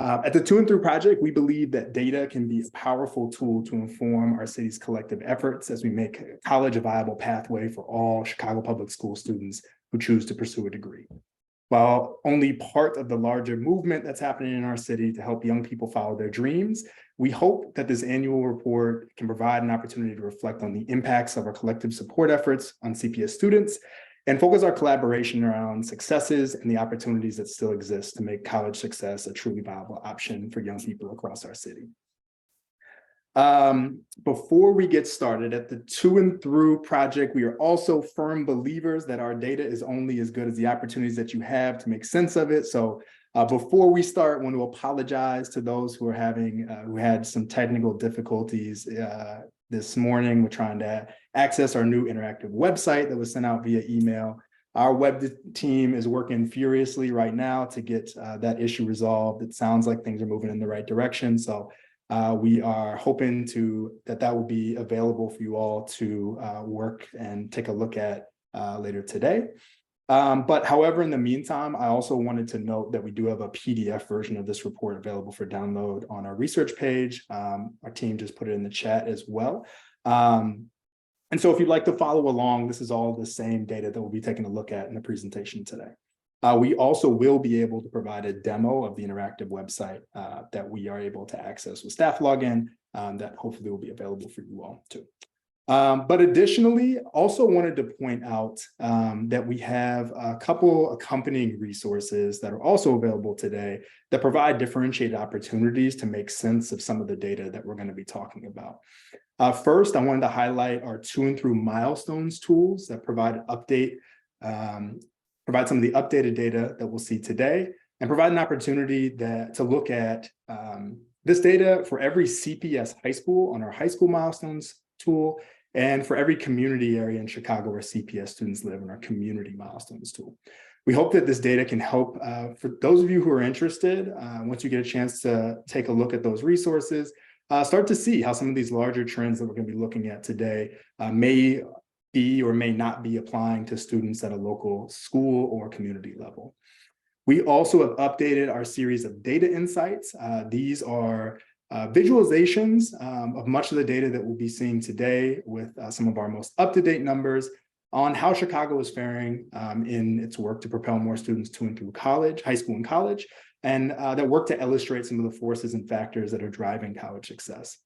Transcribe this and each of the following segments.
At the To&Through Project, we believe that data can be a powerful tool to inform our city's collective efforts as we make college a viable pathway for all Chicago public school students who choose to pursue a degree. While only part of the larger movement that's happening in our city to help young people follow their dreams, we hope that this annual report can provide an opportunity to reflect on the impacts of our collective support efforts on CPS students and focus our collaboration around successes and the opportunities that still exist to make college success a truly viable option for young people across our city. Before we get started, at the To&Through Project, we are also firm believers that our data is only as good as the opportunities that you have to make sense of it. So before we start, I want to apologize to those who are who had some technical difficulties this morning. We're trying to access our new interactive website that was sent out via email. Our web team is working furiously right now to get that issue resolved. It sounds like things are moving in the right direction. So we are hoping that will be available for you all to work and take a look at later today. But however, in the meantime, I also wanted to note that we do have a PDF version of this report available for download on our research page. Our team just put it in the chat as well. And so if you'd like to follow along, this is all the same data that we'll be taking a look at in the presentation today. We also will be able to provide a demo of the interactive website that we are able to access with staff login that hopefully will be available for you all too. But additionally, also wanted to point out that we have a couple accompanying resources that are also available today that provide differentiated opportunities to make sense of some of the data that we're going to be talking about. First, I wanted to highlight our To&Through milestones tools that provide some of the updated data that we'll see today and provide an opportunity to look at this data for every CPS high school on our high school milestones tool, and for every community area in Chicago where CPS students live in our community milestones tool. We hope that this data can help for those of you who are interested, once you get a chance to take a look at those resources, start to see how some of these larger trends that we're going to be looking at today may be or may not be applying to students at a local school or community level. We also have updated our series of data insights. These are visualizations of much of the data that we'll be seeing today with some of our most up-to-date numbers on how Chicago is faring in its work to propel more students to and through college, high school and college, and that work to illustrate some of the forces and factors that are driving college success.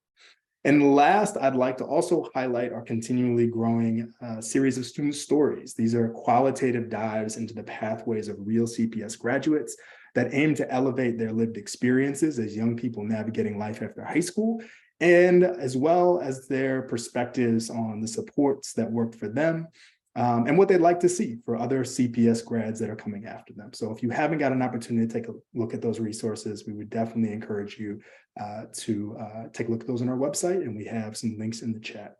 And last, I'd like to also highlight our continually growing series of student stories. These are qualitative dives into the pathways of real CPS graduates that aim to elevate their lived experiences as young people navigating life after high school, and as well as their perspectives on the supports that worked for them and what they'd like to see for other CPS grads that are coming after them. So if you haven't got an opportunity to take a look at those resources, we would definitely encourage you to take a look at those on our website, and we have some links in the chat.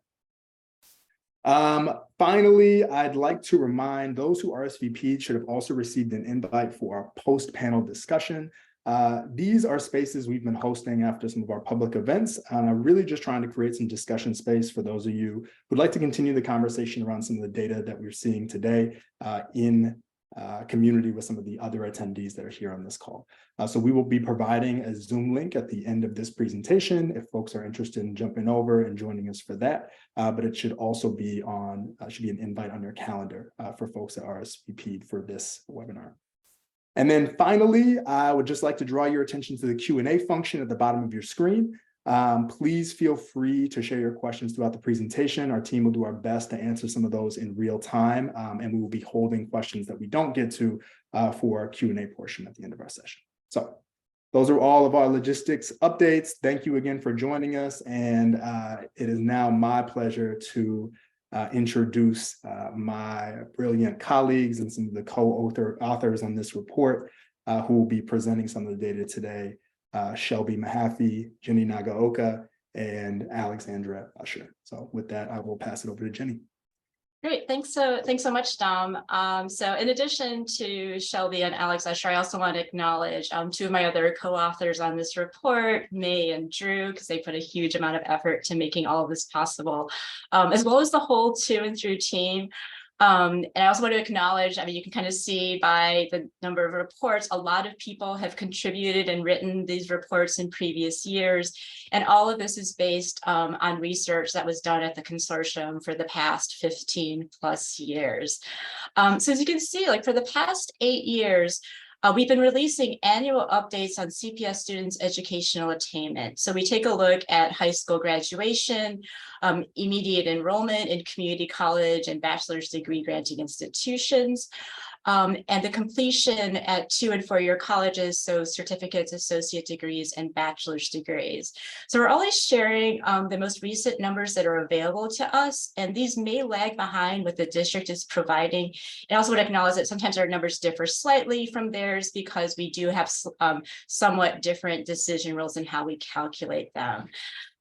Finally, I'd like to remind those who RSVP'd should have also received an invite for our post-panel discussion. These are spaces we've been hosting after some of our public events, and I'm really just trying to create some discussion space for those of you who'd like to continue the conversation around some of the data that we're seeing today in community with some of the other attendees that are here on this call. So we will be providing a Zoom link at the end of this presentation if folks are interested in jumping over and joining us for that. But it should also be should be an invite on your calendar for folks that RSVP'd for this webinar. And then finally, I would just like to draw your attention to the Q&A function at the bottom of your screen. Please feel free to share your questions throughout the presentation. Our team will do our best to answer some of those in real time, and we will be holding questions that we don't get to for our Q&A portion at the end of our session. So those are all of our logistics updates. Thank you again for joining us, and it is now my pleasure to introduce my brilliant colleagues and some of the co-authors on this report who will be presenting some of the data today. Shelby Mahaffie, Jenny Nagaoka, and Alexandra Usher. So with that, I will pass it over to Jenny. Great, thanks so much, Dom. So in addition to Shelby and Alex Usher, I also want to acknowledge two of my other co-authors on this report, May and Drew, because they put a huge amount of effort to making all of this possible, as well as the whole To&Through team. And I also want to acknowledge, I mean, you can kind of see by the number of reports, a lot of people have contributed and written these reports in previous years. And all of this is based on research that was done at the consortium for the past 15 plus years. So as you can see, like for the past 8 years, we've been releasing annual updates on CPS students' educational attainment. So we take a look at high school graduation, immediate enrollment in community college and bachelor's degree granting institutions, and the completion at 2- and 4-year colleges, so certificates, associate degrees, and bachelor's degrees. So we're always sharing the most recent numbers that are available to us, and these may lag behind what the district is providing. And I also would acknowledge that sometimes our numbers differ slightly from theirs because we do have somewhat different decision rules in how we calculate them.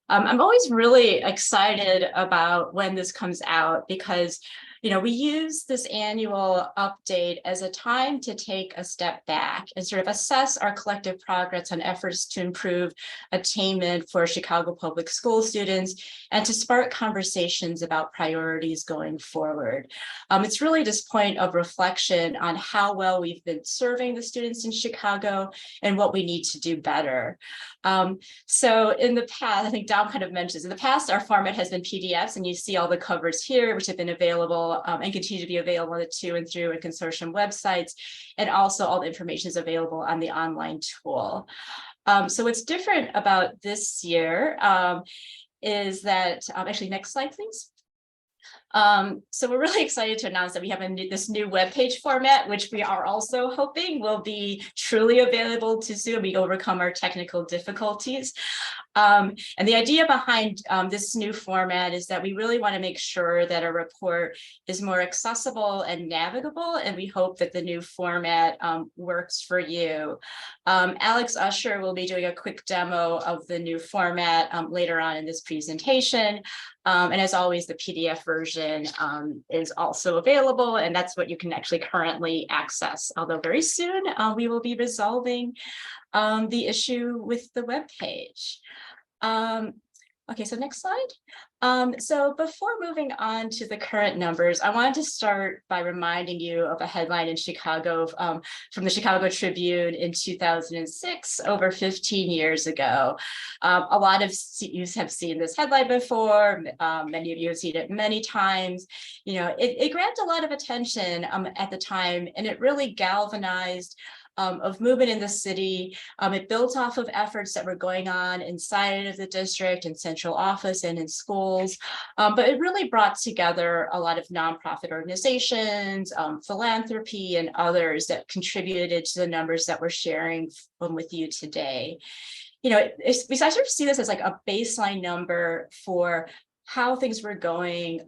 I'm always really excited about when this comes out because, you know, we use this annual update as a time to take a step back and sort of assess our collective progress on efforts to improve attainment for Chicago public school students and to spark conversations about priorities going forward. It's really this point of reflection on how well we've been serving the students in Chicago and what we need to do better. So in the past, I think Dom kind of mentions, in the past, our format has been PDFs, and you see all the covers here, which have been available and continue to be available on the To and Through and Consortium websites, and also all the information is available on the online tool. So what's different about this year is that, actually, next slide, please. So we're really excited to announce that we have this new webpage format, which we are also hoping will be truly available to Zoom. We overcome our technical difficulties. And the idea behind this new format is that we really want to make sure that our report is more accessible and navigable, and we hope that the new format works for you. Alex Usher will be doing a quick demo of the new format later on in this presentation. And as always, the PDF version is also available, and that's what you can actually currently access. Although very soon we will be resolving the issue with the web page. Okay, so next slide. So before moving on to the current numbers, I wanted to start by reminding you of a headline in Chicago from the Chicago Tribune in 2006, over 15 years ago. A lot of you have seen this headline before. Many of you have seen it many times. You know, it grabbed a lot of attention at the time, and it really galvanized of movement in the city. It built off of efforts that were going on inside of the district and central office and in schools. But it really brought together a lot of nonprofit organizations, philanthropy, and others that contributed to the numbers that we're sharing with you today. You know, I sort of see this as like a baseline number for how things were going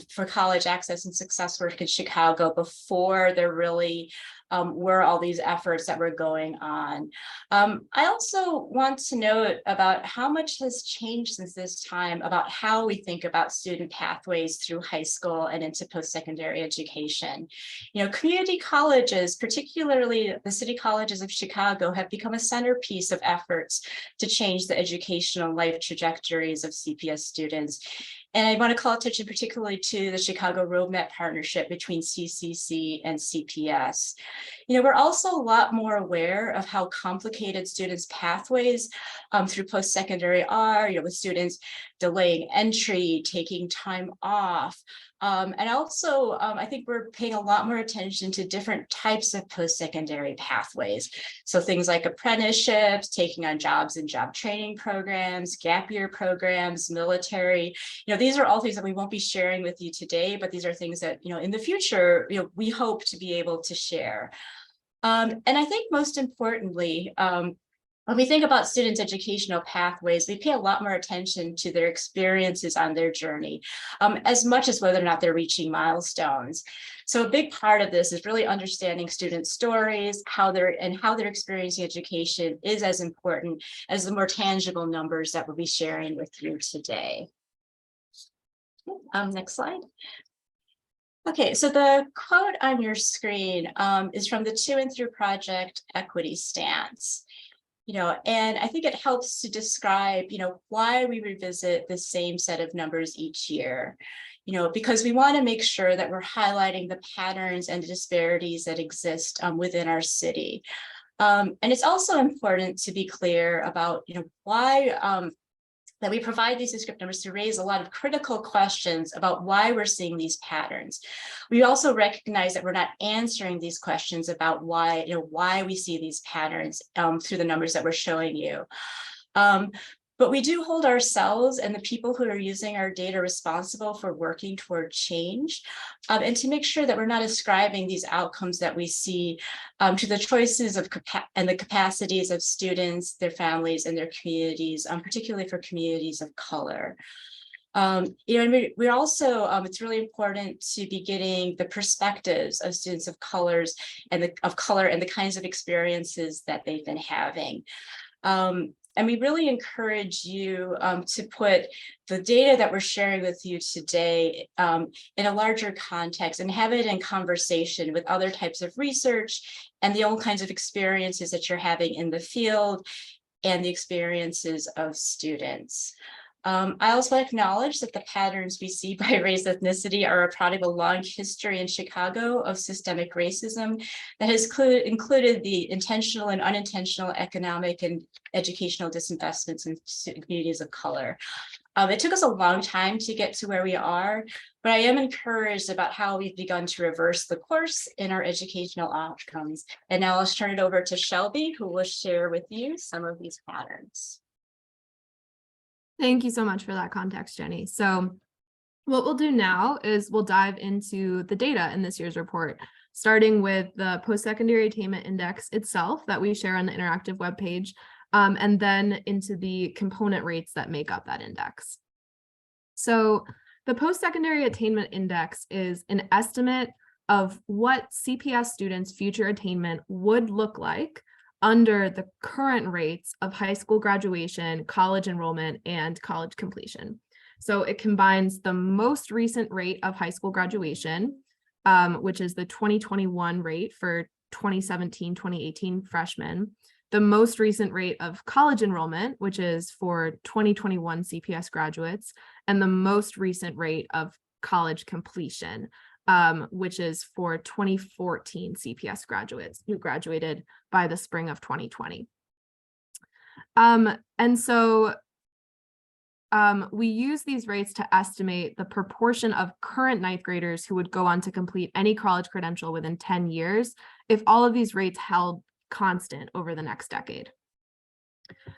for college access and success work in Chicago before there really were all these efforts that were going on. I also want to note about how much has changed since this time about how we think about student pathways through high school and into post-secondary education. You know, community colleges, particularly the city colleges of Chicago, have become a centerpiece of efforts to change the educational life trajectories of CPS students. And I want to call attention particularly to the Chicago Roadmap partnership between CCC and CPS. You know, we're also a lot more aware of how complicated students' pathways through post-secondary are, you know, with students delaying entry, taking time off. And also, I think we're paying a lot more attention to different types of post-secondary pathways. So things like apprenticeships, taking on jobs and job training programs, gap year programs, military. You know, these are all things that we won't be sharing with you today, but these are things that, you know, in the future, you know, we hope to be able to share. And I think most importantly, when we think about students' educational pathways, we pay a lot more attention to their experiences on their journey, as much as whether or not they're reaching milestones. So a big part of this is really understanding student stories, how they're experiencing education is as important as the more tangible numbers that we'll be sharing with you today. Next slide. Okay, so the quote on your screen is from the To and Through Project Equity Stance. And I think it helps to describe, why we revisit the same set of numbers each year, because we want to make sure that we're highlighting the patterns and the disparities that exist within our city. And it's also important to be clear about, why that we provide these descriptive numbers to raise a lot of critical questions about why we're seeing these patterns. We also recognize that we're not answering these questions about why, why we see these patterns through the numbers that we're showing you. But we do hold ourselves and the people who are using our data responsible for working toward change, and to make sure that we're not ascribing these outcomes that we see to the choices of and the capacities of students, their families, and their communities, particularly for communities of color. And we're also, it's really important to be getting the perspectives of students of color and the kinds of experiences that they've been having. And we really encourage you to put the data that we're sharing with you today in a larger context and have it in conversation with other types of research and the old kinds of experiences that you're having in the field and the experiences of students. I also acknowledge that the patterns we see by race ethnicity are a product of a long history in Chicago of systemic racism that has included the intentional and unintentional economic and educational disinvestments in communities of color. It took us a long time to get to where we are, but I am encouraged about how we've begun to reverse the course in our educational outcomes. And now I'll turn it over to Shelby, who will share with you some of these patterns. Thank you so much for that context, Jenny. So what we'll do now is we'll dive into the data in this year's report, starting with the Postsecondary Attainment Index itself that we share on the interactive webpage, and then into the component rates that make up that index. So the Postsecondary Attainment Index is an estimate of what CPS students' future attainment would look like under the current rates of high school graduation, college enrollment, and college completion. So it combines the most recent rate of high school graduation, which is the 2021 rate for 2017-2018 freshmen, the most recent rate of college enrollment, which is for 2021 CPS graduates, and the most recent rate of college completion, which is for 2014 CPS graduates who graduated by the spring of 2020. And so we use these rates to estimate the proportion of current ninth graders who would go on to complete any college credential within 10 years if all of these rates held constant over the next decade.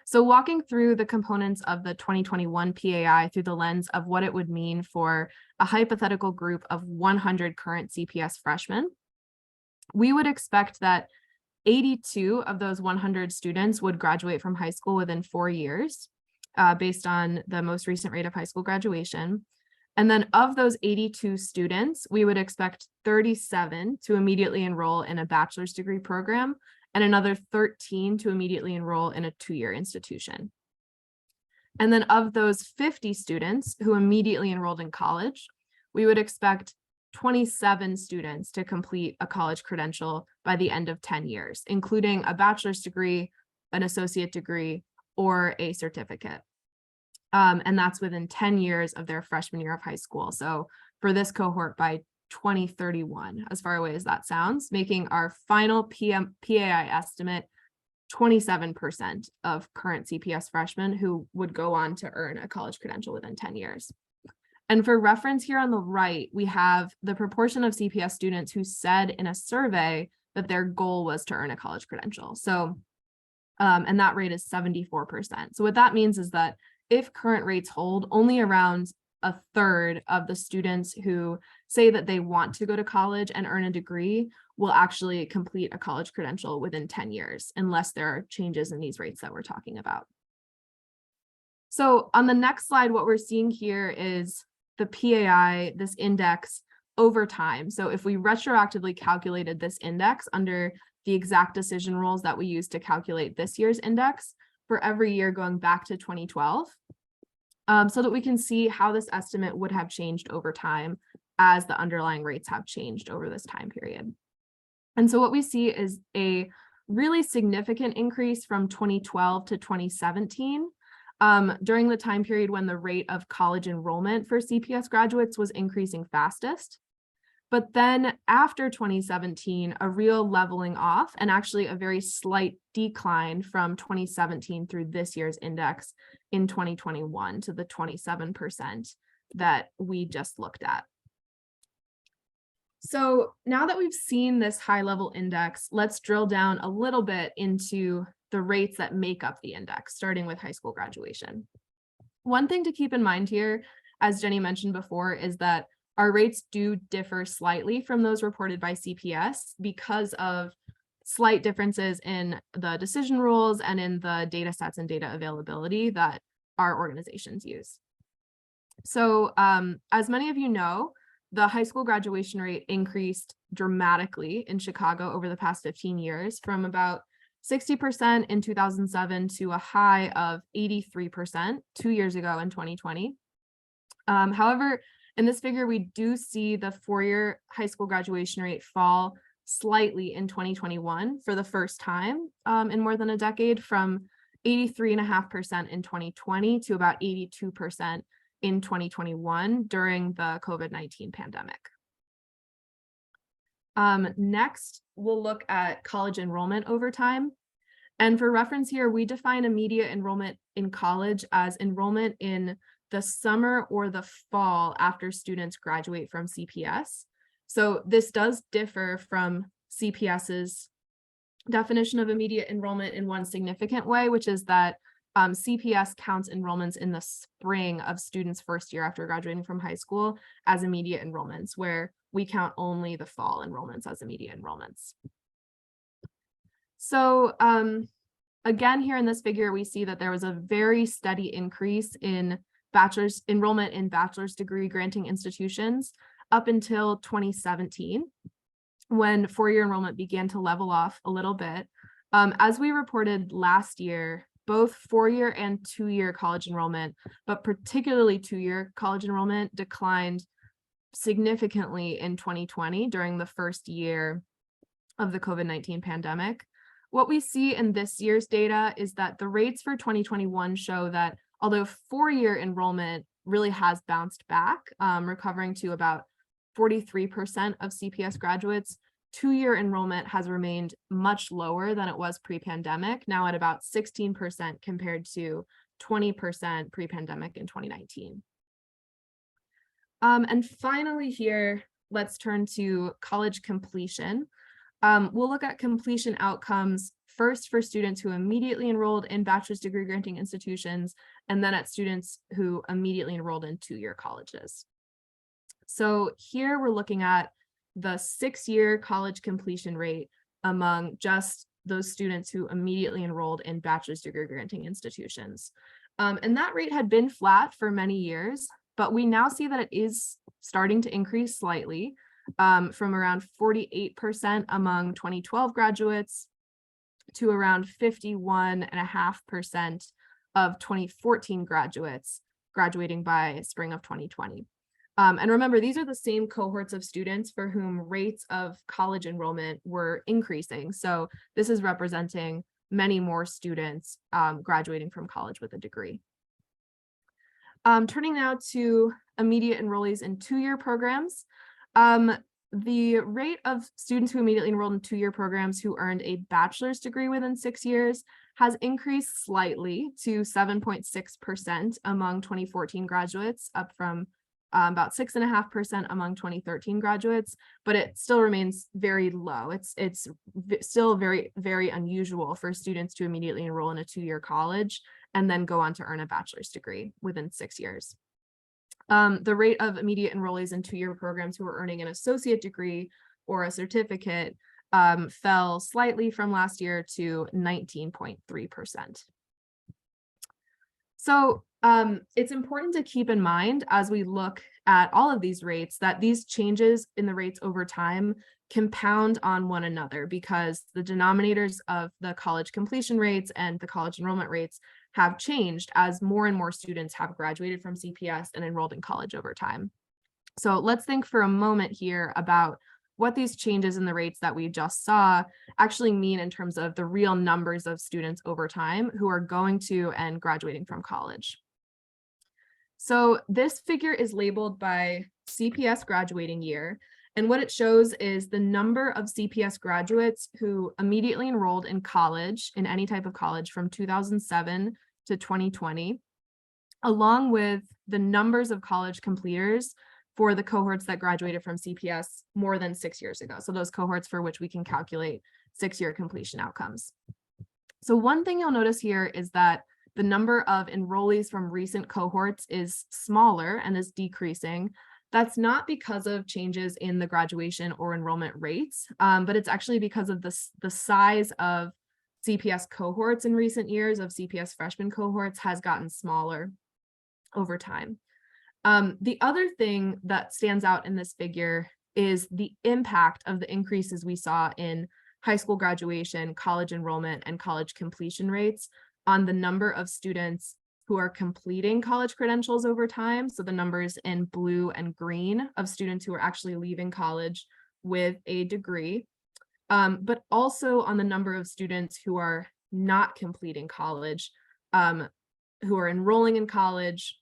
So walking through the components of the 2021 PAI through the lens of what it would mean for a hypothetical group of 100 current CPS freshmen, we would expect that 82 of those 100 students would graduate from high school within 4 years, based on the most recent rate of high school graduation. And then of those 82 students, we would expect 37 to immediately enroll in a bachelor's degree program, and another 13 to immediately enroll in a 2-year institution. And then of those 50 students who immediately enrolled in college, we would expect 27 students to complete a college credential by the end of 10 years, including a bachelor's degree, an associate degree, or a certificate. And that's within 10 years of their freshman year of high school. So for this cohort by 2031, as far away as that sounds, making our final PAI estimate 27% of current CPS freshmen who would go on to earn a college credential within 10 years. And for reference here on the right, we have the proportion of CPS students who said in a survey that their goal was to earn a college credential. So, and that rate is 74%. So what that means is that if current rates hold, only around a third of the students who say that they want to go to college and earn a degree will actually complete a college credential within 10 years, unless there are changes in these rates that we're talking about. So on the next slide, what we're seeing here is the PAI, this index over time. So if we retroactively calculated this index under the exact decision rules that we use to calculate this year's index for every year going back to 2012, so that we can see how this estimate would have changed over time as the underlying rates have changed over this time period. And so what we see is a really significant increase from 2012 to 2017, during the time period when the rate of college enrollment for CPS graduates was increasing fastest. But then after 2017, a real leveling off and actually a very slight decline from 2017 through this year's index in 2021 to the 27% that we just looked at. So now that we've seen this high level index, let's drill down a little bit into the rates that make up the index, starting with high school graduation. One thing to keep in mind here, as Jenny mentioned before, is that our rates do differ slightly from those reported by CPS because of slight differences in the decision rules and in the data sets and data availability that our organizations use. So as many of you know, the high school graduation rate increased dramatically in Chicago over the past 15 years, from about 60% in 2007 to a high of 83% 2 years ago in 2020. However, in this figure, we do see the four-year high school graduation rate fall slightly in 2021 for the first time in more than a decade, from 83.5% in 2020 to about 82% in 2021 during the COVID-19 pandemic. Next, we'll look at college enrollment over time. And for reference here, we define immediate enrollment in college as enrollment in the summer or the fall after students graduate from CPS. So this does differ from CPS's definition of immediate enrollment in one significant way, which is that CPS counts enrollments in the spring of students' first year after graduating from high school as immediate enrollments, where we count only the fall enrollments as immediate enrollments. So again, here in this figure, we see that there was a very steady increase in bachelor's enrollment in bachelor's degree granting institutions up until 2017, when four-year enrollment began to level off a little bit. As we reported last year, both four-year and two-year college enrollment, but particularly two-year college enrollment, declined significantly in 2020 during the first year of the COVID-19 pandemic. What we see in this year's data is that the rates for 2021 show that although four-year enrollment really has bounced back, recovering to about 43% of CPS graduates, two-year enrollment has remained much lower than it was pre-pandemic, now at about 16% compared to 20% pre-pandemic in 2019. And finally here, let's turn to college completion. We'll look at completion outcomes first for students who immediately enrolled in bachelor's degree granting institutions, and then at students who immediately enrolled in two-year colleges. So here we're looking at the 6-year college completion rate among just those students who immediately enrolled in bachelor's degree granting institutions. And that rate had been flat for many years, but we now see that it is starting to increase slightly, from around 48% among 2012 graduates to around 51.5% of 2014 graduates graduating by spring of 2020. And remember, these are the same cohorts of students for whom rates of college enrollment were increasing. So this is representing many more students graduating from college with a degree. Turning now to immediate enrollees in two-year programs. The rate of students who immediately enrolled in two-year programs who earned a bachelor's degree within 6 years has increased slightly to 7.6% among 2014 graduates, up from about 6.5% among 2013 graduates, but it still remains very low. It's still very, very unusual for students to immediately enroll in a two-year college and then go on to earn a bachelor's degree within 6 years. The rate of immediate enrollees in two-year programs who are earning an associate degree or a certificate fell slightly from last year to 19.3%. So it's important to keep in mind as we look at all of these rates that these changes in the rates over time compound on one another, because the denominators of the college completion rates and the college enrollment rates have changed as more and more students have graduated from CPS and enrolled in college over time. So let's think for a moment here about what these changes in the rates that we just saw actually mean in terms of the real numbers of students over time who are going to and graduating from college. So this figure is labeled by CPS graduating year. And what it shows is the number of CPS graduates who immediately enrolled in college, in any type of college, from 2007 to 2020, along with the numbers of college completers for the cohorts that graduated from CPS more than 6 years ago. So those cohorts for which we can calculate 6-year completion outcomes. So one thing you'll notice here is that the number of enrollees from recent cohorts is smaller and is decreasing. That's not because of changes in the graduation or enrollment rates, but it's actually because of the size of CPS cohorts in recent years, of CPS freshman cohorts, has gotten smaller over time. The other thing that stands out in this figure is the impact of the increases we saw in high school graduation, college enrollment, and college completion rates on the number of students who are completing college credentials over time. So the numbers in blue and green of students who are actually leaving college with a degree, but also on the number of students who are not completing college, who are enrolling in college,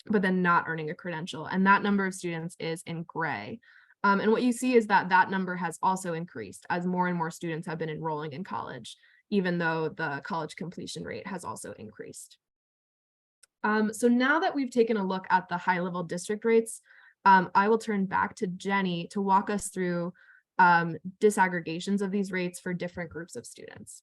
but then not earning a credential. And that number of students is in gray. And what you see is that that number has also increased as more and more students have been enrolling in college, even though the college completion rate has also increased. So now that we've taken a look at the high-level district rates, I will turn back to Jenny to walk us through disaggregations of these rates for different groups of students.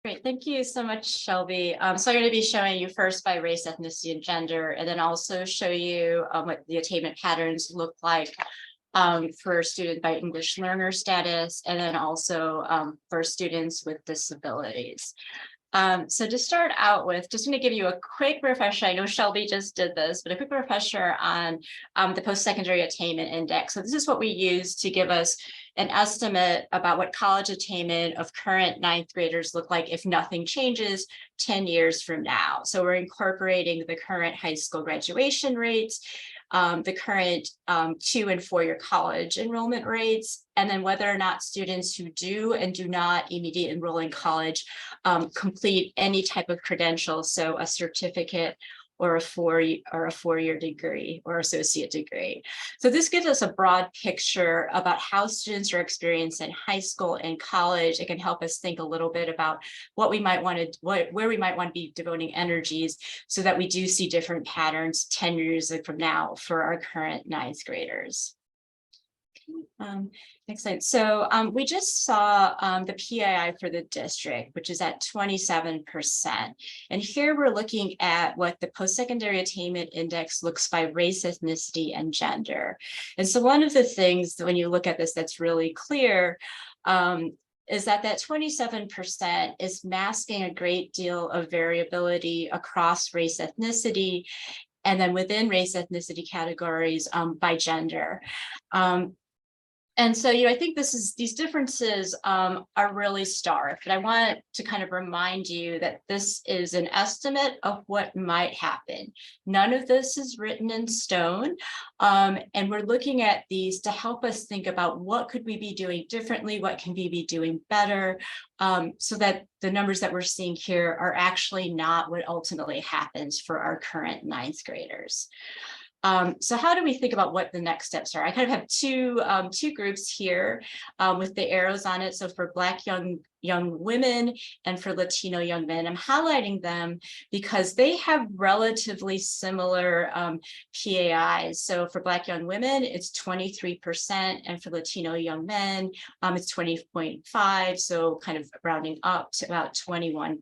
Great, thank you so much, Shelby. So I'm going to be showing you first by race, ethnicity, and gender, and then also show you what the attainment patterns look like for student by English learner status, and then also for students with disabilities. So to start out with, just going to give you a quick refresher. I know Shelby just did this, but a quick refresher on the Postsecondary Attainment Index. So this is what we use to give us an estimate about what college attainment of current 9th graders look like if nothing changes 10 years from now. So we're incorporating the current high school graduation rates, the current 2- and 4-year college enrollment rates, and then whether or not students who do and do not immediately enroll in college complete any type of credential, so a certificate or a 4-year degree or associate degree. So this gives us a broad picture about how students are experiencing high school and college. It can help us think a little bit about what we might want to, where we might want to be devoting energies so that we do see different patterns 10 years from now for our current 9th graders. Next slide. So we just saw the PII for the district, which is at 27%. And here we're looking at what the Post-Secondary Attainment Index looks by race, ethnicity, and gender. And so one of the things that when you look at this that's really clear is that 27% is masking a great deal of variability across race, ethnicity, and then within race, ethnicity categories by gender. And so, I think these differences are really stark, but I want to kind of remind you that this is an estimate of what might happen. None of this is written in stone, and we're looking at these to help us think about what could we be doing differently, what can we be doing better, so that the numbers that we're seeing here are actually not what ultimately happens for our current 9th graders. So how do we think about what the next steps are? I kind of have two groups here with the arrows on it. So for Black young women and for Latino young men, I'm highlighting them because they have relatively similar PAIs. So for Black young women, it's 23%, and for Latino young men, it's 20.5. So kind of rounding up to about 21%.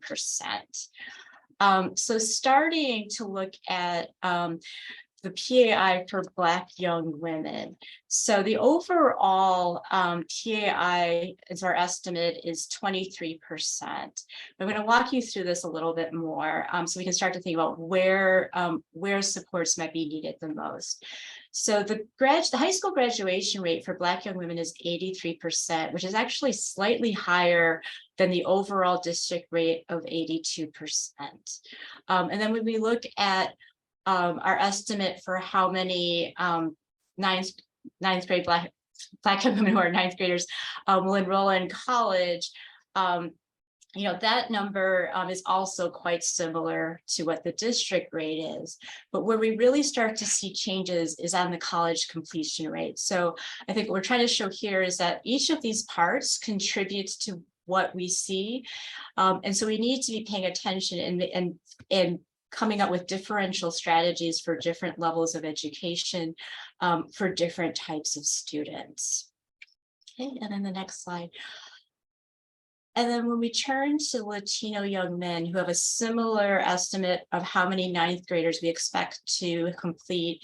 So starting to look at the PAI for Black young women. So the overall PAI, as our estimate, is 23%. I'm going to walk you through this a little bit more so we can start to think about where supports might be needed the most. So the high school graduation rate for Black young women is 83%, which is actually slightly higher than the overall district rate of 82%. And then when we look at our estimate for how many ninth grade Black young women who are ninth graders will enroll in college, that number is also quite similar to what the district rate is. But where we really start to see changes is on the college completion rate. So I think what we're trying to show here is that each of these parts contributes to what we see. And so we need to be paying attention and coming up with differential strategies for different levels of education for different types of students. Okay, and then the next slide. And then when we turn to Latino young men who have a similar estimate of how many ninth graders we expect to complete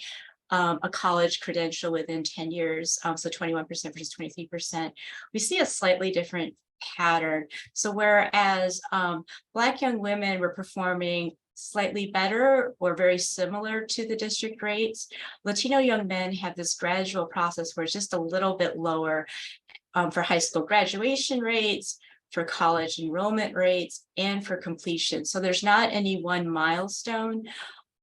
a college credential within 10 years, so 21% versus 23%, we see a slightly different pattern. So whereas Black young women were performing slightly better or very similar to the district rates, Latino young men have this gradual process where it's just a little bit lower for high school graduation rates, for college enrollment rates, and for completion. So there's not any one milestone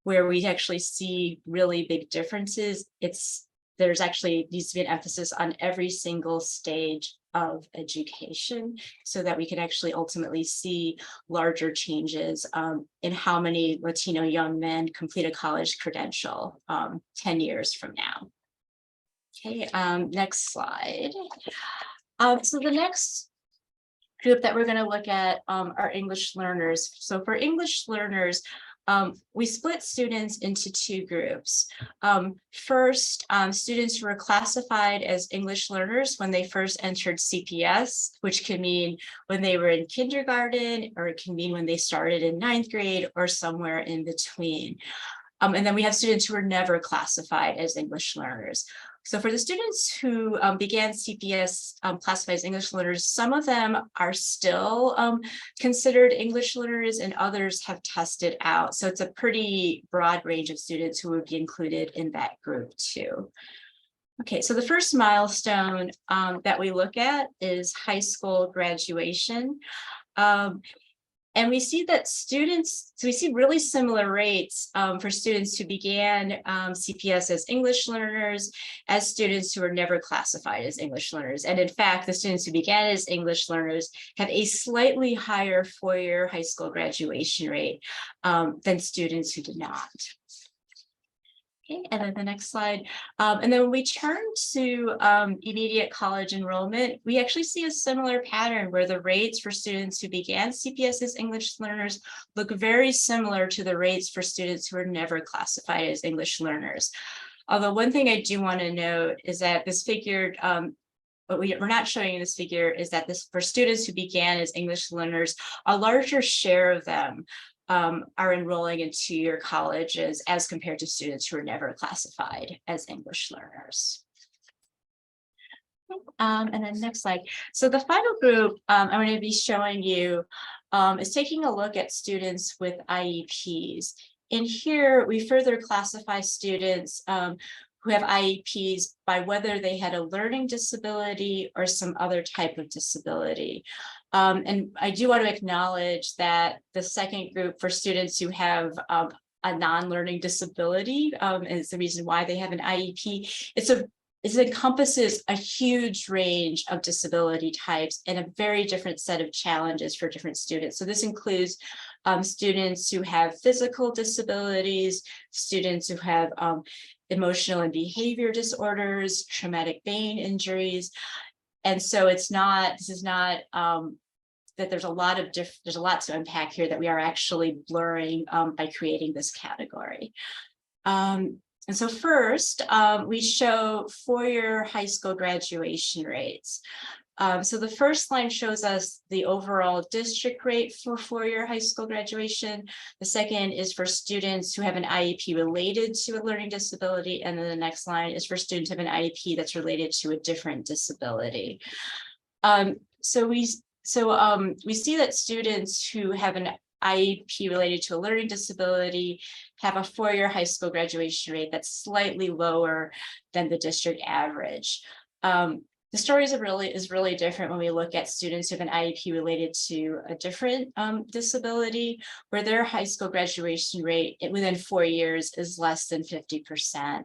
where we actually see really big differences. There's actually needs to be an emphasis on every single stage of education so that we can actually ultimately see larger changes in how many Latino young men complete a college credential 10 years from now. Okay, next slide. So the next group that we're going to look at are English learners. So for English learners, we split students into two groups. First, students who were classified as English learners when they first entered CPS, which can mean when they were in kindergarten, or it can mean when they started in ninth grade, or somewhere in between. And then we have students who were never classified as English learners. So for the students who began CPS classified as English learners, some of them are still considered English learners and others have tested out. So it's a pretty broad range of students who would be included in that group too. Okay, so the first milestone that we look at is high school graduation. And we see that students, so we see really similar rates for students who began CPS as English learners as students who were never classified as English learners. And in fact, the students who began as English learners have a slightly higher four-year high school graduation rate than students who did not. Okay, and then the next slide. And then when we turn to immediate college enrollment, we actually see a similar pattern where the rates for students who began CPS as English learners look very similar to the rates for students who were never classified as English learners. Although one thing I do want to note is that this figure, what we're not showing in this figure is that this for students who began as English learners, a larger share of them are enrolling in two-year colleges as compared to students who are never classified as English learners. And then next slide. So the final group I'm going to be showing you is taking a look at students with IEPs. In here, we further classify students who have IEPs by whether they had a learning disability or some other type of disability. And I do want to acknowledge that the second group for students who have a non-learning disability is the reason why they have an IEP. It encompasses a huge range of disability types and a very different set of challenges for different students. So this includes students who have physical disabilities, students who have emotional and behavior disorders, traumatic brain injuries. And so this is not that there's a lot to unpack here that we are actually blurring by creating this category. And so first, we show four-year high school graduation rates. So the first line shows us the overall district rate for four-year high school graduation. The second is for students who have an IEP related to a learning disability. And then the next line is for students who have an IEP that's related to a different disability. So we see that students who have an IEP related to a learning disability have a four-year high school graduation rate that's slightly lower than the district average. The story is really different when we look at students who have an IEP related to a different disability, where their high school graduation rate within 4 years is less than 50%.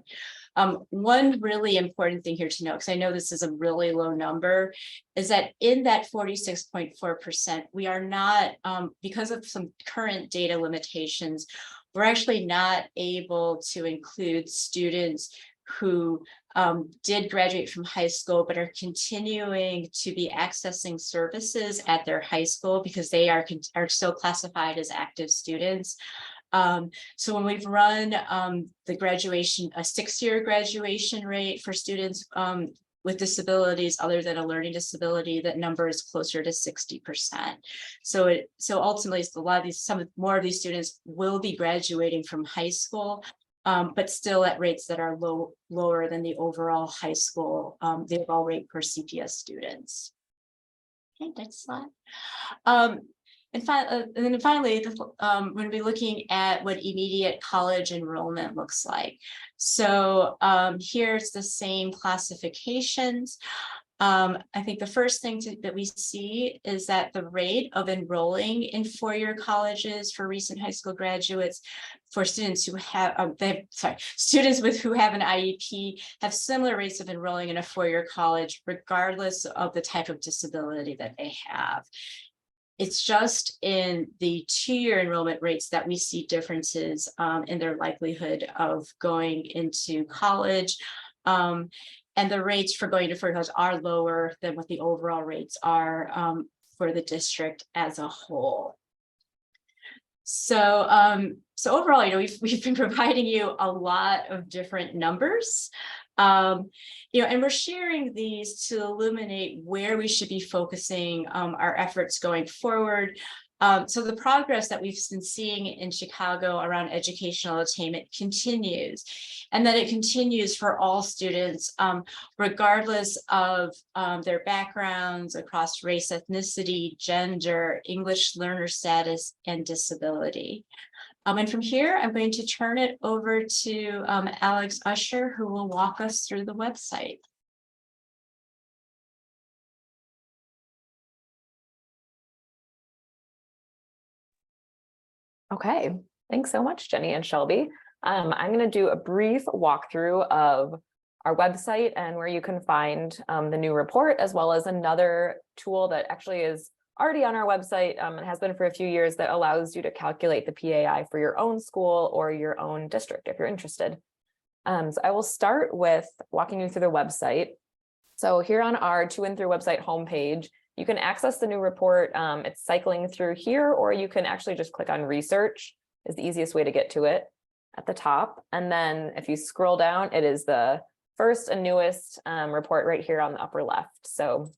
One really important thing here to note, because I know this is a really low number, is that in that 46.4%, we are not, because of some current data limitations, we're actually not able to include students who did graduate from high school but are continuing to be accessing services at their high school because they are still classified as active students. So when we've run the graduation, a 6-year graduation rate for students with disabilities other than a learning disability, that number is closer to 60%. So ultimately, a lot of these, more of these students will be graduating from high school, but still at rates that are lower than the overall high school, the overall rate for CPS students. Okay, next slide. And then finally, we're going to be looking at what immediate college enrollment looks like. So here's the same classifications. I think the first thing that we see is that the rate of enrolling in four-year colleges for recent high school graduates, for students who have, students who have an IEP have similar rates of enrolling in a four-year college, regardless of the type of disability that they have. It's just in the two-year enrollment rates that we see differences in their likelihood of going into college. And the rates for going to four-year college are lower than what the overall rates are for the district as a whole. So, overall, we've been providing you a lot of different numbers. And we're sharing these to illuminate where we should be focusing our efforts going forward. So the progress that we've been seeing in Chicago around educational attainment continues, and that it continues for all students, regardless of their backgrounds across race, ethnicity, gender, English learner status, and disability. And from here, I'm going to turn it over to Alex Usher, who will walk us through the website. Okay, thanks so much, Jenny and Shelby. I'm going to do a brief walkthrough of our website and where you can find the new report, as well as another tool that actually is already on our website and has been for a few years, that allows you to calculate the PAI for your own school or your own district if you're interested. So I will start with walking you through the website. So here on our To&Through website homepage, you can access the new report. It's cycling through here, or you can actually just click on research is the easiest way to get to it at the top. And then if you scroll down, it is the first and newest report right here on the upper left. So if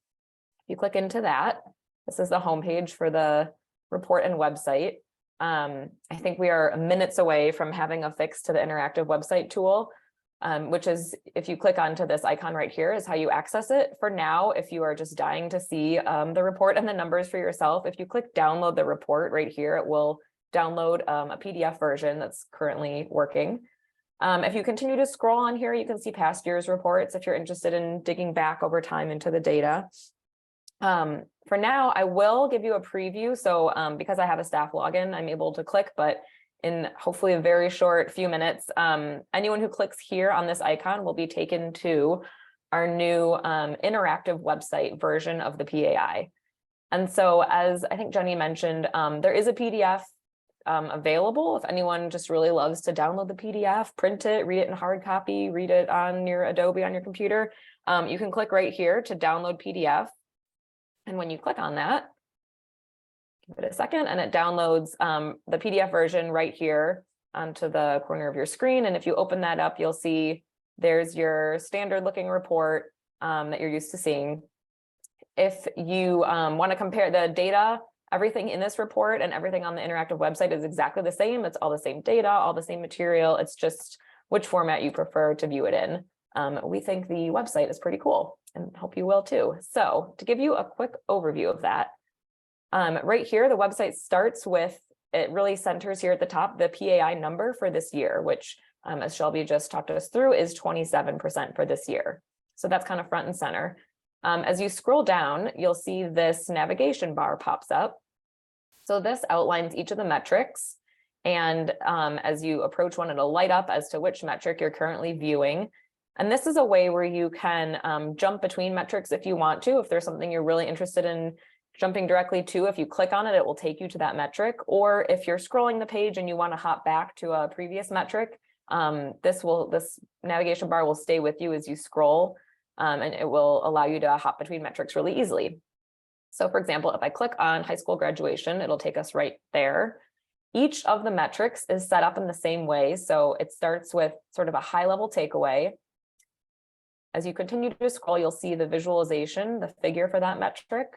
you click into that, this is the homepage for the report and website. I think we are minutes away from having a fix to the interactive website tool, which is, if you click onto this icon right here, is how you access it. For now, if you are just dying to see the report and the numbers for yourself, if you click download the report right here, it will download a PDF version that's currently working. If you continue to scroll on here, you can see past year's reports if you're interested in digging back over time into the data. For now, I will give you a preview. So because I have a staff login, I'm able to click, but in hopefully a very short few minutes, anyone who clicks here on this icon will be taken to our new interactive website version of the PAI. And so, as I think Jenny mentioned, there is a PDF available if anyone just really loves to download the PDF, print it, read it in hard copy, read it on your Adobe on your computer. You can click right here to download PDF. And when you click on that, give it a second, and it downloads the PDF version right here onto the corner of your screen. And if you open that up, you'll see there's your standard looking report that you're used to seeing. If you want to compare the data, everything in this report and everything on the interactive website is exactly the same. It's all the same data, all the same material. It's just which format you prefer to view it in. We think the website is pretty cool and hope you will too. So to give you a quick overview of that, right here, the website starts with, it really centers here at the top, the PAI number for this year, which as Shelby just talked us through is 27% for this year. So that's kind of front and center. As you scroll down, you'll see this navigation bar pops up. So this outlines each of the metrics. And as you approach one, it'll light up as to which metric you're currently viewing. And this is a way where you can jump between metrics if you want to. If there's something you're really interested in jumping directly to, if you click on it, it will take you to that metric. Or if you're scrolling the page and you want to hop back to a previous metric, this navigation bar will stay with you as you scroll, and it will allow you to hop between metrics really easily. So for example, if I click on high school graduation, it'll take us right there. Each of the metrics is set up in the same way. So it starts with sort of a high level takeaway. As you continue to scroll, you'll see the visualization, the figure for that metric.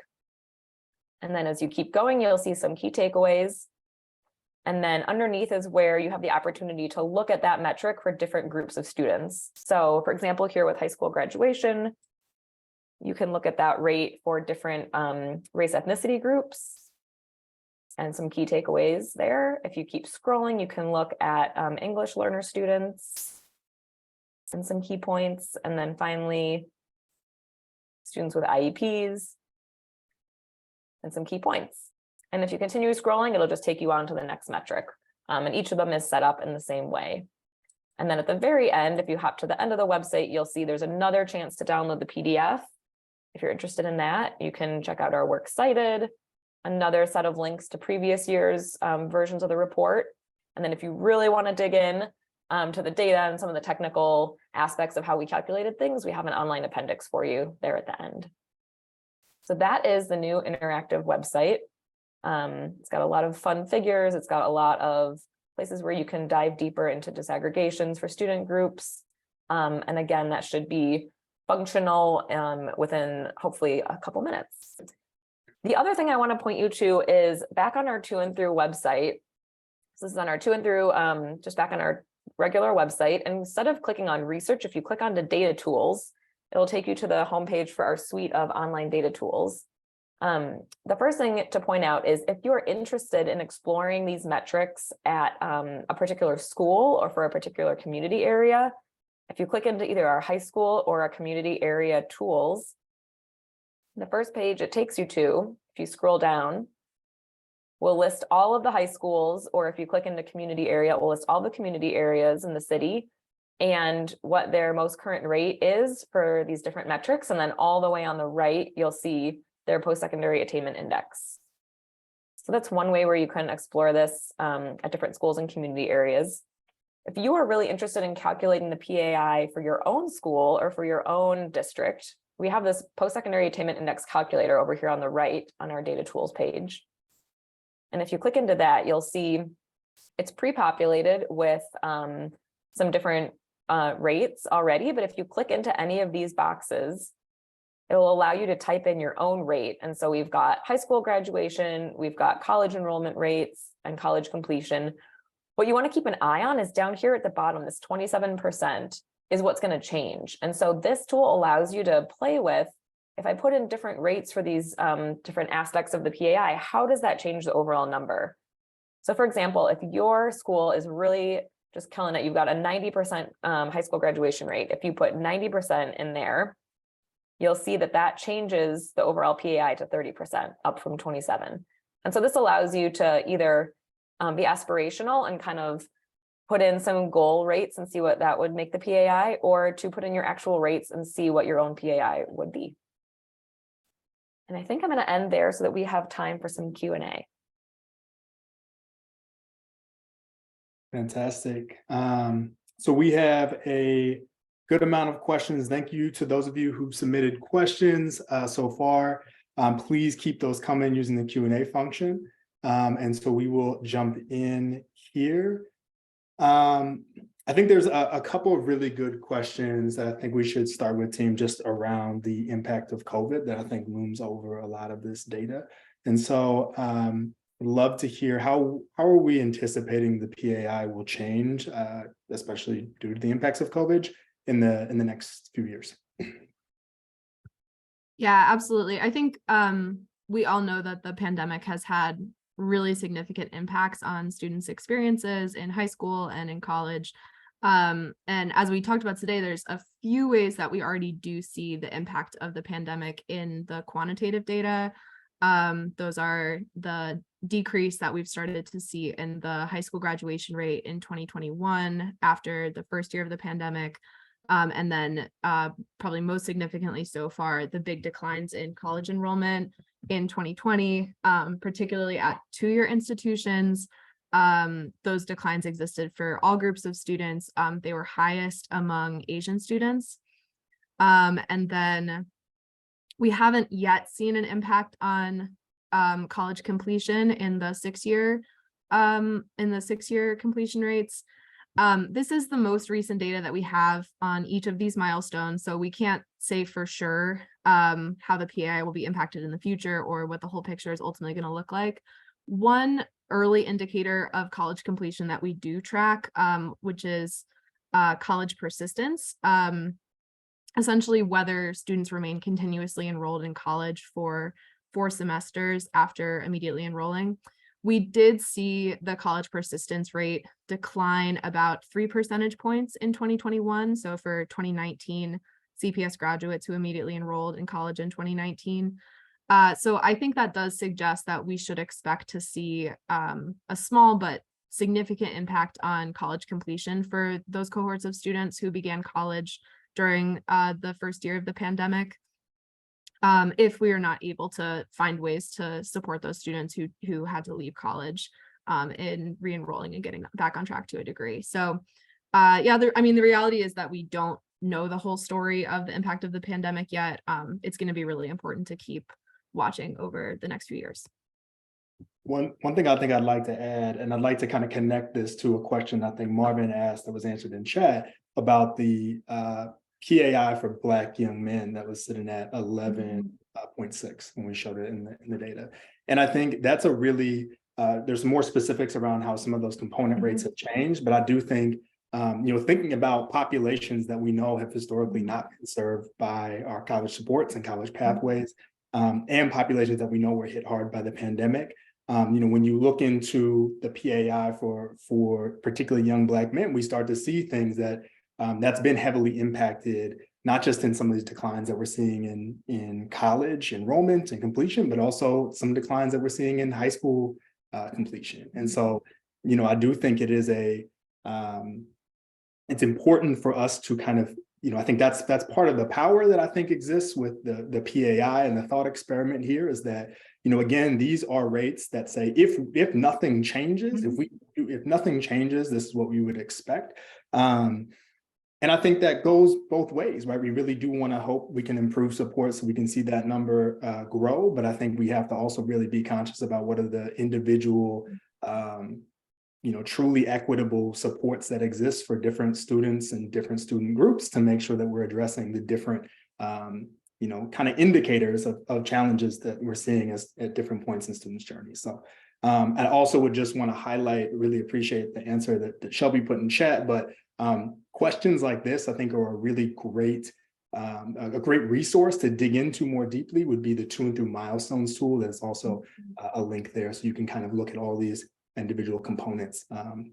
And then as you keep going, you'll see some key takeaways. And then underneath is where you have the opportunity to look at that metric for different groups of students. So for example, here with high school graduation, you can look at that rate for different race ethnicity groups and some key takeaways there. If you keep scrolling, you can look at English learner students and some key points. And then finally, students with IEPs and some key points. And if you continue scrolling, it'll just take you on to the next metric. And each of them is set up in the same way. And then at the very end, if you hop to the end of the website, you'll see there's another chance to download the PDF. If you're interested in that, you can check out our works cited, another set of links to previous years' versions of the report. And then if you really want to dig in to the data and some of the technical aspects of how we calculated things, we have an online appendix for you there at the end. So that is the new interactive website. It's got a lot of fun figures. It's got a lot of places where you can dive deeper into disaggregations for student groups. And again, that should be functional within hopefully a couple minutes. The other thing I want to point you to is back on our To&Through website. So this is on our To&Through, just back on our regular website. And instead of clicking on research, if you click onto data tools, it'll take you to the homepage for our suite of online data tools. The first thing to point out is if you're interested in exploring these metrics at a particular school or for a particular community area, if you click into either our high school or our community area tools, the first page it takes you to, if you scroll down, will list all of the high schools, or if you click into community area, it will list all the community areas in the city and what their most current rate is for these different metrics. And then all the way on the right, you'll see their post-secondary attainment index. So that's one way where you can explore this at different schools and community areas. If you are really interested in calculating the PAI for your own school or for your own district, we have this post-secondary attainment index calculator over here on the right on our data tools page. And if you click into that, you'll see it's pre-populated with some different rates already. But if you click into any of these boxes, it will allow you to type in your own rate. And so we've got high school graduation, we've got college enrollment rates and college completion. What you want to keep an eye on is down here at the bottom, this 27% is what's going to change. And so this tool allows you to play with, if I put in different rates for these different aspects of the PAI, how does that change the overall number? So for example, if your school is really just killing it, you've got a 90% high school graduation rate. If you put 90% in there, you'll see that that changes the overall PAI to 30%, up from 27. And so this allows you to either be aspirational and kind of put in some goal rates and see what that would make the PAI, or to put in your actual rates and see what your own PAI would be. And I think I'm going to end there so that we have time for some Q&A. Fantastic. So we have a good amount of questions. Thank you to those of you who've submitted questions so far. Please keep those coming using the Q&A function. And so we will jump in here. I think there's a couple of really good questions that I think we should start with, team, just around the impact of COVID that I think looms over a lot of this data. And so I'd love to hear how are we anticipating the PAI will change, especially due to the impacts of COVID in the next few years. Yeah, absolutely. I think we all know that the pandemic has had really significant impacts on students' experiences in high school and in college. And as we talked about today, there's a few ways that we already do see the impact of the pandemic in the quantitative data. Those are the decrease that we've started to see in the high school graduation rate in 2021 after the first year of the pandemic, And then probably most significantly so far, the big declines in college enrollment in 2020, particularly at two-year institutions. Those declines existed for all groups of students. They were highest among Asian students. And then we haven't yet seen an impact on college completion in the six-year completion rates. This is the most recent data that we have on each of these milestones, so we can't say for sure how the PAI will be impacted in the future or what the whole picture is ultimately going to look like. One early indicator of college completion that we do track, which is college persistence, essentially whether students remain continuously enrolled in college for 4 semesters after immediately enrolling. We did see the college persistence rate decline about 3 percentage points in 2021. So for 2019 CPS graduates who immediately enrolled in college in 2019. So I think that does suggest that we should expect to see a small but significant impact on college completion for those cohorts of students who began college during the first year of the pandemic. If we are not able to find ways to support those students who had to leave college in re-enrolling and getting back on track to a degree. So yeah, I mean, the reality is that we don't know the whole story of the impact of the pandemic yet. It's going to be really important to keep watching over the next few years. One thing I think I'd like to add, and I'd like to kind of connect this to a question I think Marvin asked that was answered in chat about the PAI for Black young men that was sitting at 11.6 when we showed it in the data. And I think that's a really, there's more specifics around how some of those component rates have changed, but I do think, thinking about populations that we know have historically not been served by our college supports and college pathways, and populations that we know were hit hard by the pandemic. When you look into the PAI for particularly young Black men, we start to see things that that's been heavily impacted, not just in some of these declines that we're seeing in college enrollment and completion, but also some declines that we're seeing in high school completion. And so, I do think it is it's important for us to kind of, I think that's part of the power that I think exists with the PAI and the thought experiment here is that, again, these are rates that say if nothing changes, if nothing changes, this is what we would expect. And I think that goes both ways, right? We really do want to hope we can improve support so we can see that number grow. But I think we have to also really be conscious about what are the individual, truly equitable supports that exist for different students and different student groups to make sure that we're addressing the different, kind of indicators of challenges that we're seeing at different points in students' journeys. So I also would just want to highlight, really appreciate the answer that Shelby put in chat, but questions like this, I think, are a really great, a great resource to dig into more deeply would be the To&Through Milestones tool. There's also a link there, so you can kind of look at all these individual components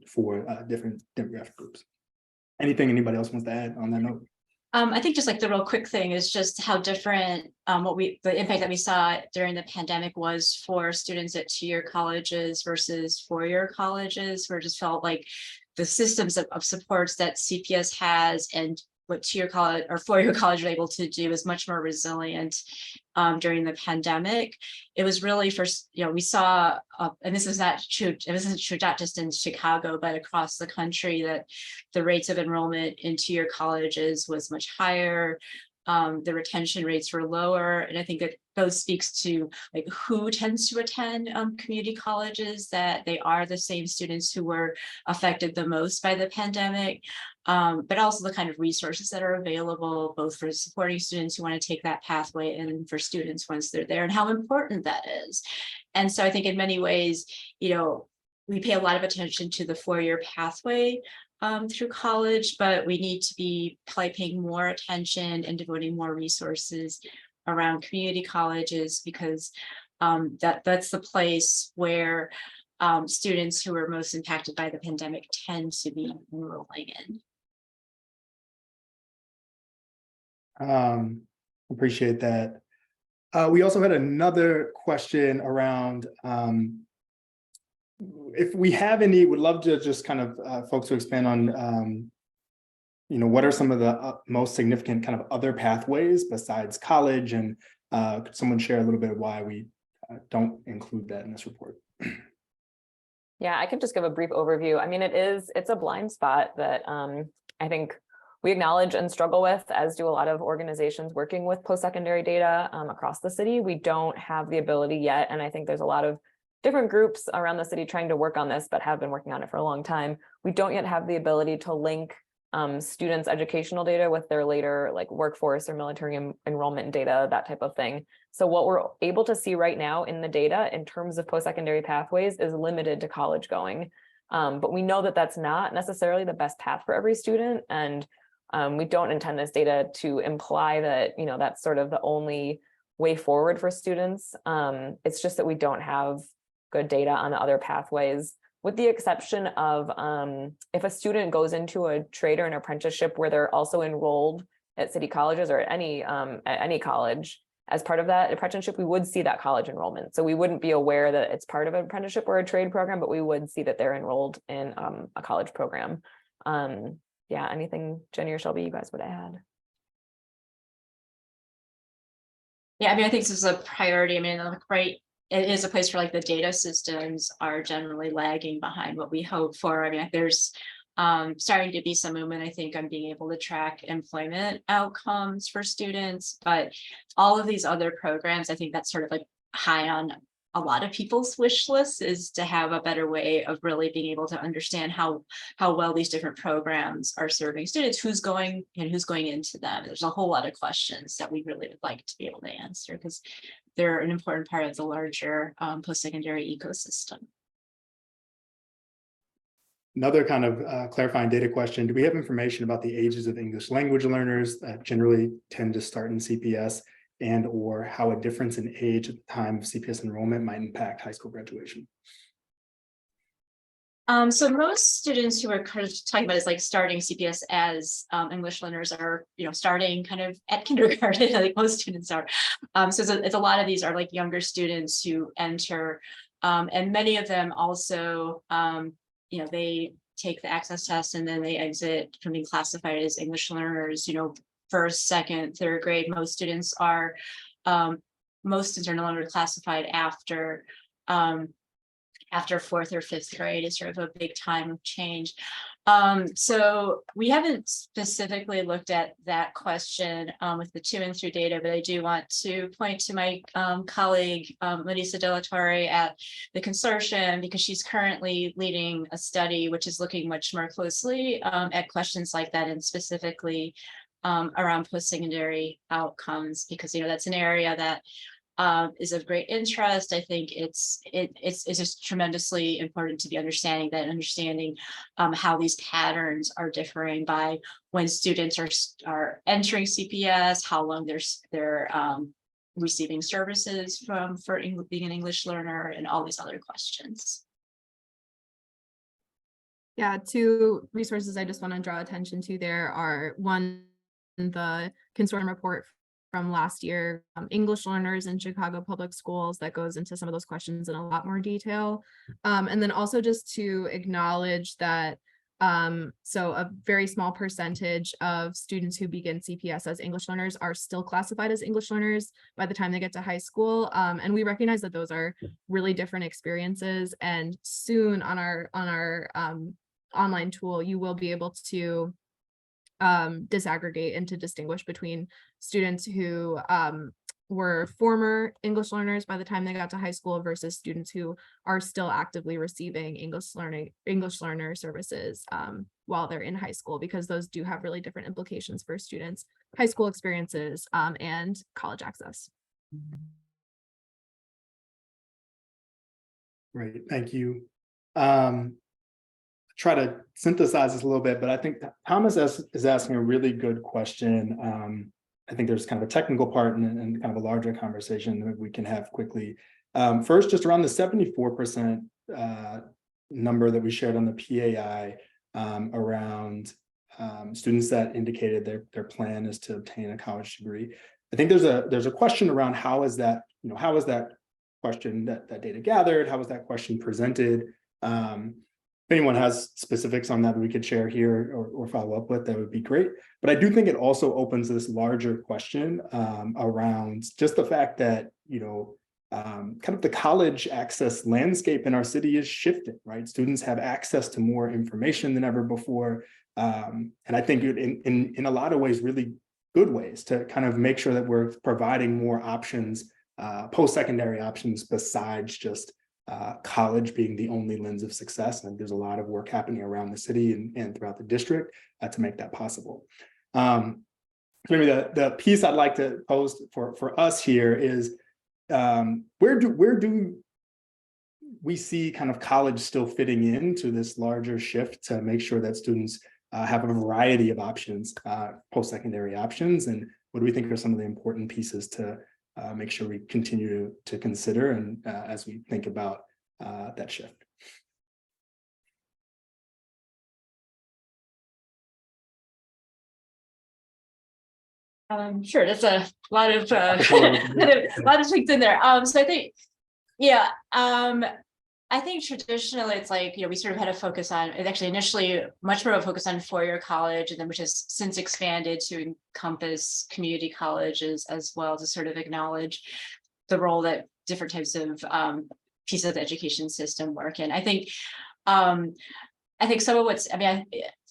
for different demographic groups. Anything anybody else wants to add on that note? I think just like the real quick thing is just how different the impact that we saw during the pandemic was for students at 2-year colleges versus 4-year colleges, where it just felt like the systems of supports that CPS has and what 2-year college or 4-year college are able to do is much more resilient during the pandemic. It was really first, we saw, and this is not true, this isn't true not just in Chicago, but across the country, that the rates of enrollment in 2-year colleges was much higher. The retention rates were lower. And I think that both speaks to like who tends to attend community colleges, that they are the same students who were affected the most by the pandemic, but also the kind of resources that are available, both for supporting students who want to take that pathway and for students once they're there, and how important that is. And so I think in many ways, we pay a lot of attention to the 4-year pathway through college, but we need to be paying more attention and devoting more resources around community colleges, because that's the place where students who are most impacted by the pandemic tend to be enrolling in. Appreciate that. We also had another question around if we have any, would love to just kind of folks to expand on what are some of the most significant kind of other pathways besides college? And could someone share a little bit of why we don't include that in this report? Yeah, I could just give a brief overview. I mean, it's a blind spot that I think we acknowledge and struggle with, as do a lot of organizations working with post-secondary data across the city. We don't have the ability yet, and I think there's a lot of different groups around the city trying to work on this, but have been working on it for a long time. We don't yet have the ability to link students' educational data with their later like workforce or military enrollment data, that type of thing. So what we're able to see right now in the data in terms of post-secondary pathways is limited to college going. But we know that that's not necessarily the best path for every student. And we don't intend this data to imply that, that's sort of the only way forward for students. It's just that we don't have good data on the other pathways, with the exception of if a student goes into a trade or an apprenticeship where they're also enrolled at city colleges or at any college. As part of that apprenticeship, we would see that college enrollment. So we wouldn't be aware that it's part of an apprenticeship or a trade program, but we would see that they're enrolled in a college program. Yeah, anything Jenny or Shelby you guys would add? Yeah, I mean, I think this is a priority. I mean, right, it is a place where like the data systems are generally lagging behind what we hope for. I mean, there's starting to be some movement, I think, on being able to track employment outcomes for students, but all of these other programs, I think that's sort of like high on a lot of people's wish lists, is to have a better way of really being able to understand how well these different programs are serving students, who's going into them. There's a whole lot of questions that we really would like to be able to answer, because they're an important part of the larger post-secondary ecosystem. Another kind of clarifying data question: do we have information about the ages of English language learners that generally tend to start in CPS, and or how a difference in age at the time of CPS enrollment might impact high school graduation? So most students who are kind of talking about is like starting CPS as English learners are, starting kind of at kindergarten, like most students are. So it's a lot of these are like younger students who enter, and many of them also, they take the access test and then they exit from being classified as English learners, first, second, third grade. Most students are no longer classified after fourth or fifth grade. Is sort of a big time of change. So we haven't specifically looked at that question with the To&Through data, but I do want to point to my colleague, Melissa De La Torre at the consortium, because she's currently leading a study which is looking much more closely at questions like that, and specifically around post-secondary outcomes, because that's an area that is of great interest. I think it's just tremendously important to be understanding how these patterns are differing by when students are entering CPS, how long they're receiving services for being an English learner, and all these other questions. Yeah, two resources I just want to draw attention to there are one, the consortium report from last year, English learners in Chicago public schools, that goes into some of those questions in a lot more detail. And then also just to acknowledge that so a very small percentage of students who begin CPS as English learners are still classified as English learners by the time they get to high school. And we recognize that those are really different experiences. And soon on our online tool, you will be able to disaggregate and to distinguish between students who were former English learners by the time they got to high school versus students who are still actively receiving English learner services while they're in high school, because those do have really different implications for students' high school experiences and college access. Great, thank you. Try to synthesize this a little bit, but I think Thomas is asking a really good question. I think there's kind of a technical part and kind of a larger conversation that we can have quickly. First, just around the 74% number that we shared on the PAI around students that indicated their plan is to obtain a college degree. I think there's a question around how is that question, that data gathered, how is that question presented? if anyone has specifics on that we could share here or follow up with, that would be great. But I do think it also opens this larger question around just the fact that, kind of the college access landscape in our city is shifting, right? Students have access to more information than ever before. And I think in a lot of ways, really good ways to kind of make sure that we're providing more options, post-secondary options besides just college being the only lens of success. And there's a lot of work happening around the city and throughout the district to make that possible. Maybe the piece I'd like to pose for us here is where do we see kind of college still fitting into this larger shift to make sure that students have a variety of options, post-secondary options, and what do we think are some of the important pieces to make sure we continue to consider and as we think about that shift? Sure, that's a lot of a lot of things in there. So I think, yeah, I think traditionally it's like, we sort of had a focus on, it actually initially much more of a focus on four-year college, and then which has since expanded to encompass community colleges as well, to sort of acknowledge the role that different types of pieces of the education system work in. I think some of what's,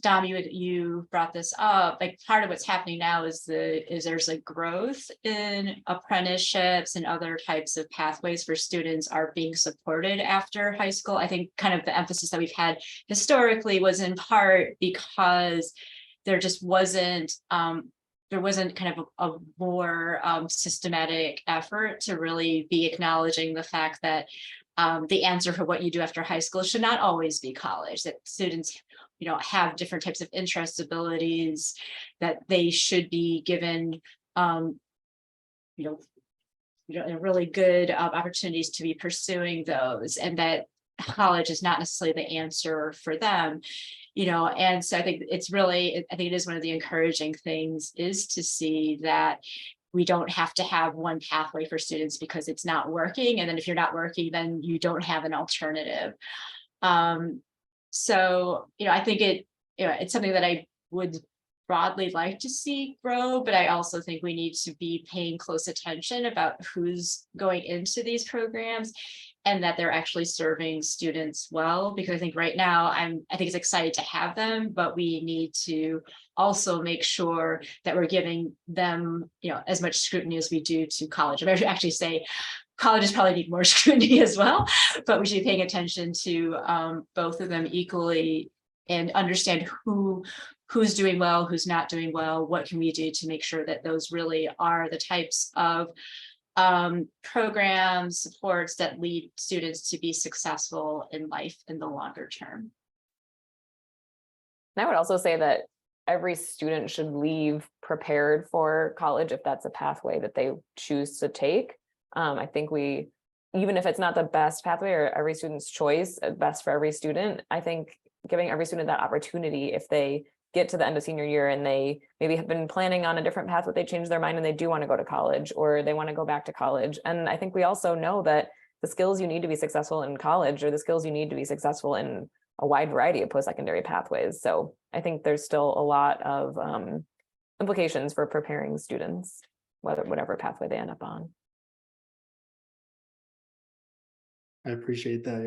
Dom, you brought this up, like part of what's happening now is there's a growth in apprenticeships and other types of pathways for students are being supported after high school. I think kind of the emphasis that we've had historically was in part because there just wasn't kind of a more systematic effort to really be acknowledging the fact that the answer for what you do after high school should not always be college, that students have different types of interests, abilities, that they should be given really good opportunities to be pursuing those, and that college is not necessarily the answer for them. And so I think it is one of the encouraging things is to see that we don't have to have one pathway for students because it's not working. And then if you're not working, then you don't have an alternative. So, I think it's something that I would broadly like to see grow, but I also think we need to be paying close attention about who's going into these programs and that they're actually serving students well, because I think right now I think it's exciting to have them, but we need to also make sure that we're giving them, as much scrutiny as we do to college. I should actually say colleges probably need more scrutiny as well, but we should be paying attention to both of them equally and understand who's doing well, who's not doing well, what can we do to make sure that those really are the types of programs, supports that lead students to be successful in life in the longer term. And I would also say that every student should leave prepared for college if that's a pathway that they choose to take. I think even if it's not the best pathway or every student's choice, best for every student, I think giving every student that opportunity, if they get to the end of senior year and they maybe have been planning on a different path, but they change their mind and they do want to go to college or they want to go back to college. And I think we also know that the skills you need to be successful in college are the skills you need to be successful in a wide variety of post-secondary pathways. So I think there's still a lot of implications for preparing students, whatever pathway they end up on. I appreciate that,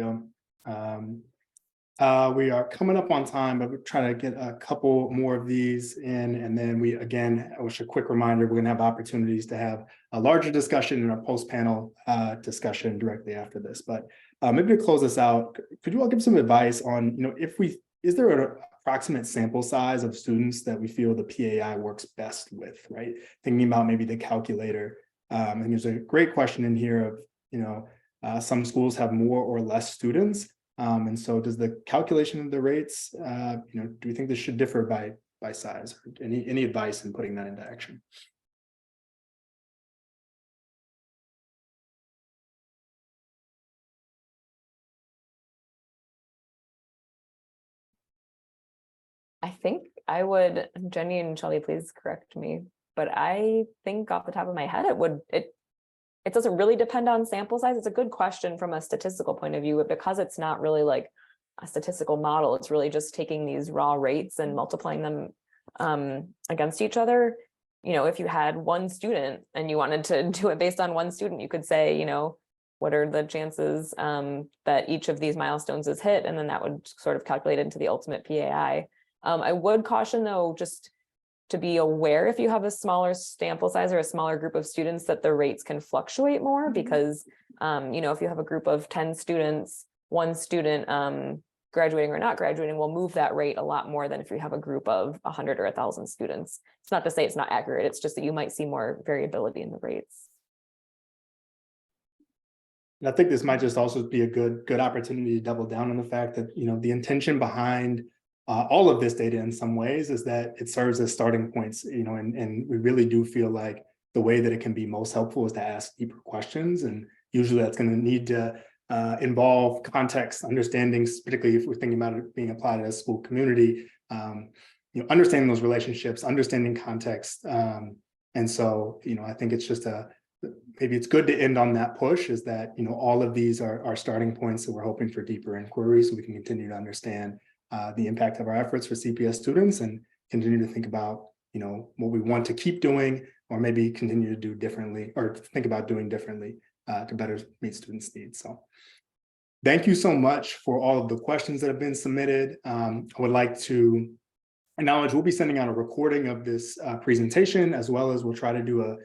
we are coming up on time, but we're trying to get a couple more of these in. And then a quick reminder, we're going to have opportunities to have a larger discussion in our post-panel discussion directly after this. But maybe to close this out, could you all give some advice on, is there an approximate sample size of students that we feel the PAI works best with, right? Thinking about maybe the calculator. And there's a great question in here of, some schools have more or less students. And so does the calculation of the rates, do we think this should differ by size? Or any advice in putting that into action? I think I would, Jenny and Shelby, please correct me, but I think off the top of my head, it doesn't really depend on sample size. It's a good question from a statistical point of view, but because it's not really like a statistical model. It's really just taking these raw rates and multiplying them against each other. You know, if you had one student and you wanted to do it based on one student, you could say, you know, what are the chances that each of these milestones is hit? And then that would sort of calculate into the ultimate PAI. I would caution though, just to be aware if you have a smaller sample size or a smaller group of students that the rates can fluctuate more because, you know, if you have a group of 10 students, one student graduating or not graduating will move that rate a lot more than if you have a group of 100 or 1,000 students. It's not to say it's not accurate. It's just that you might see more variability in the rates. And I think this might just also be a good opportunity to double down on the fact that, you know, the intention behind all of this data in some ways is that it serves as starting points, you know, and we really do feel like the way that it can be most helpful is to ask deeper questions. And usually that's going to need to involve context, understandings, particularly if we're thinking about it being applied as a school community, you know, understanding those relationships, understanding context. And so, you know, I think it's just maybe it's good to end on that push is that, you know, all of these are starting points that we're hoping for deeper inquiry so we can continue to understand the impact of our efforts for CPS students and continue to think about, you know, what we want to keep doing or maybe continue to do differently or think about doing differently to better meet students' needs. So thank you so much for all of the questions that have been submitted. I would like to acknowledge we'll be sending out a recording of this presentation, as well as we'll try to do